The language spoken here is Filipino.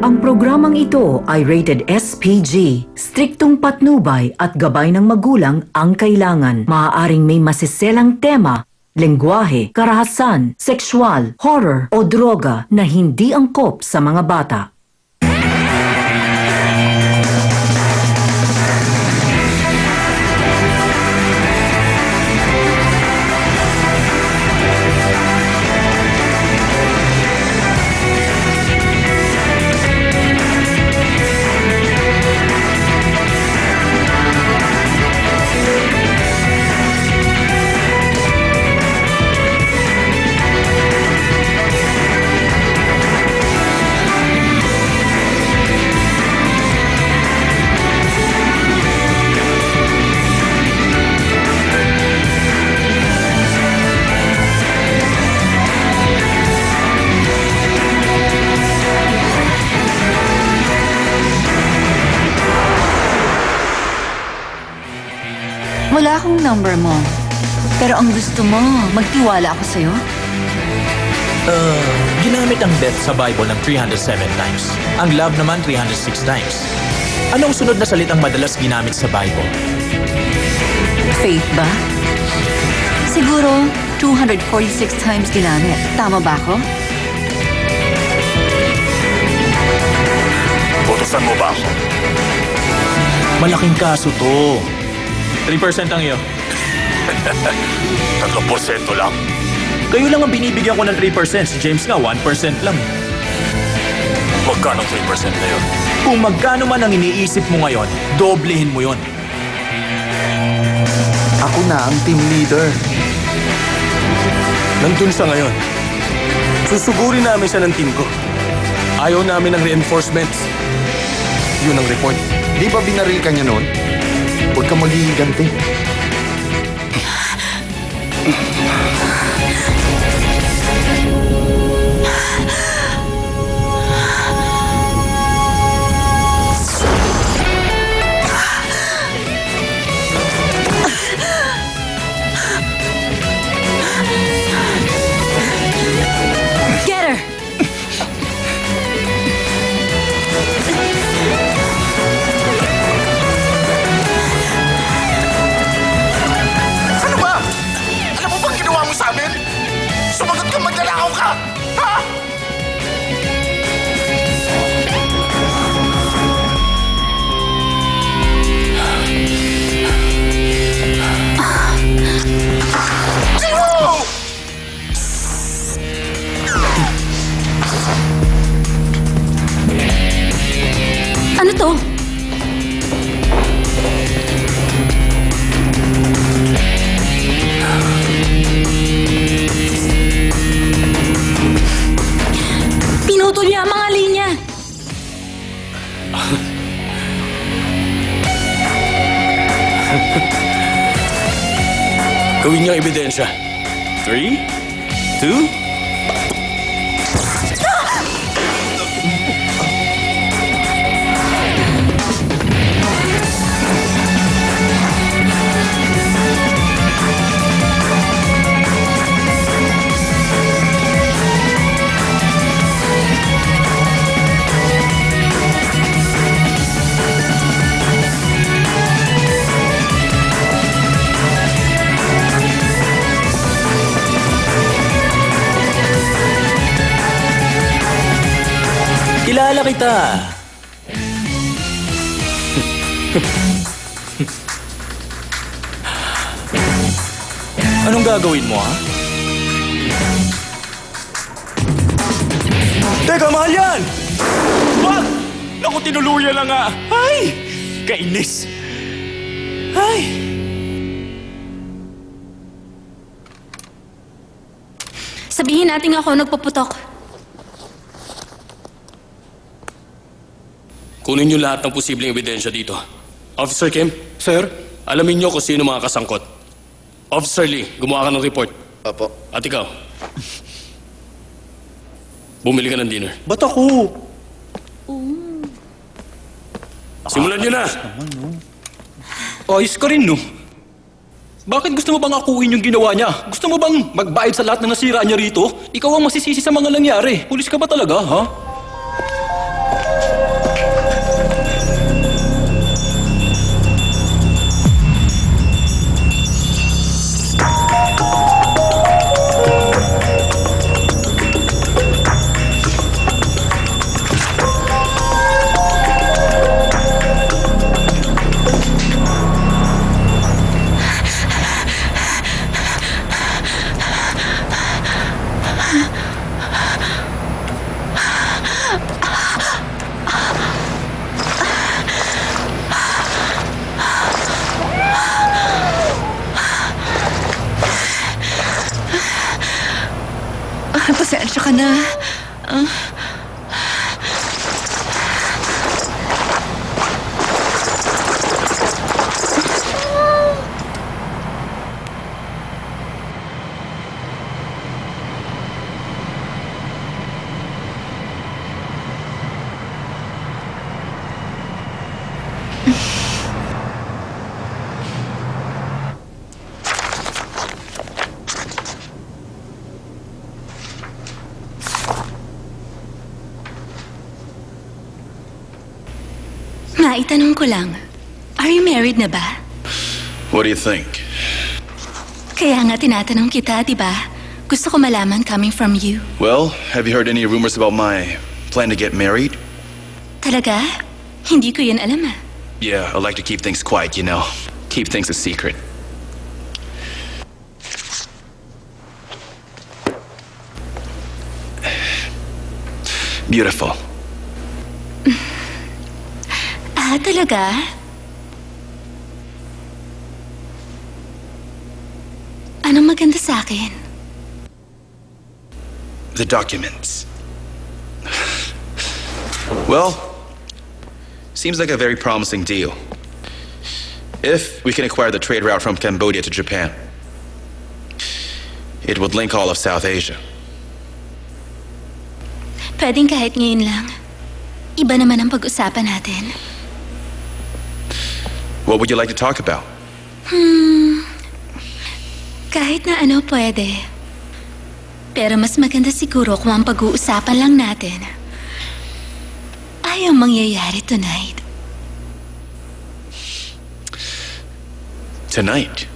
Ang programang ito ay rated SPG. Striktong patnubay at gabay ng magulang ang kailangan. Maaaring may masiselang tema, lengguwahe, karahasan, sexual, horror o droga na hindi angkop sa mga bata. Wala akong number mo. Pero ang gusto mo, magtiwala ako sa'yo? Ginamit ang death sa Bible ng 307 times. Ang love naman 306 times. Anong sunod na salitang madalas ginamit sa Bible? Faith ba? Siguro, 246 times ginamit. Tama ba ako? Utusan mo ba ako? Malaking kaso to. 3% ang iyo. 3% lang. Kayo lang ang binibigyan ko ng 3%. Si James nga, 1% lang. Magkano 3% na yun? Kung magkano man ang iniisip mo ngayon, doblehin mo yon. Ako na ang team leader. Nandun siya ngayon. Susugurin namin siya ng team ko. Ayaw namin ng reinforcements. Yun ang report. Di ba binaril ka niya noon? Huwag kang maghihiganti. Get her! Ano ba? Alam mo bang ginawa mo sa amin? Sumagot ka, magnanakaw ka! Ha? Zero! Ano to? Pinutol niya ang mga linya. Gawin niyang ebidensya. 3, 2, Kilala kita. Anong gagawin mo, ha? Teka, mahal yan! Wag! Naku, tinuluyan na nga. Ay! Kainis! Ay! Sabihin natin ako nagpuputok. kunin niyo lahat ng posibleng ebidensya dito. Officer Kim? Sir? Alamin niyo kung sino mga kasangkot. Officer Lee, gumawa ka ng report. Apo. At ikaw? Bumili ka ng dinner. Ba't ako? Simulan niyo na! Ayos ka rin, no? Bakit gusto mo bang akuin yung ginawa niya? Gusto mo bang magbayad sa lahat ng nasira niya rito? Ikaw ang masisisi sa mga nangyari. Pulis ka ba talaga, ha? Maitanong ko lang, are you married na ba? What do you think? Kaya nga tinatanong kita, di ba? Gusto ko malaman coming from you. Well, have you heard any rumors about my plan to get married? Talaga? Hindi ko yan alam ah. Yeah, I like to keep things quiet, you know. Keep things a secret. Beautiful. Ah, talaga? Anong maganda sa akin? The documents. Well, seems like a very promising deal. If we can acquire the trade route from Cambodia to Japan, it would link all of South Asia. Pwedeng kahit ngayon lang. Iba naman ang pag-usapan natin. What would you like to talk about? Kahit na ano pwede. Pero mas maganda siguro kung ang pag-uusapan lang natin ay ang mangyayari tonight. Tonight?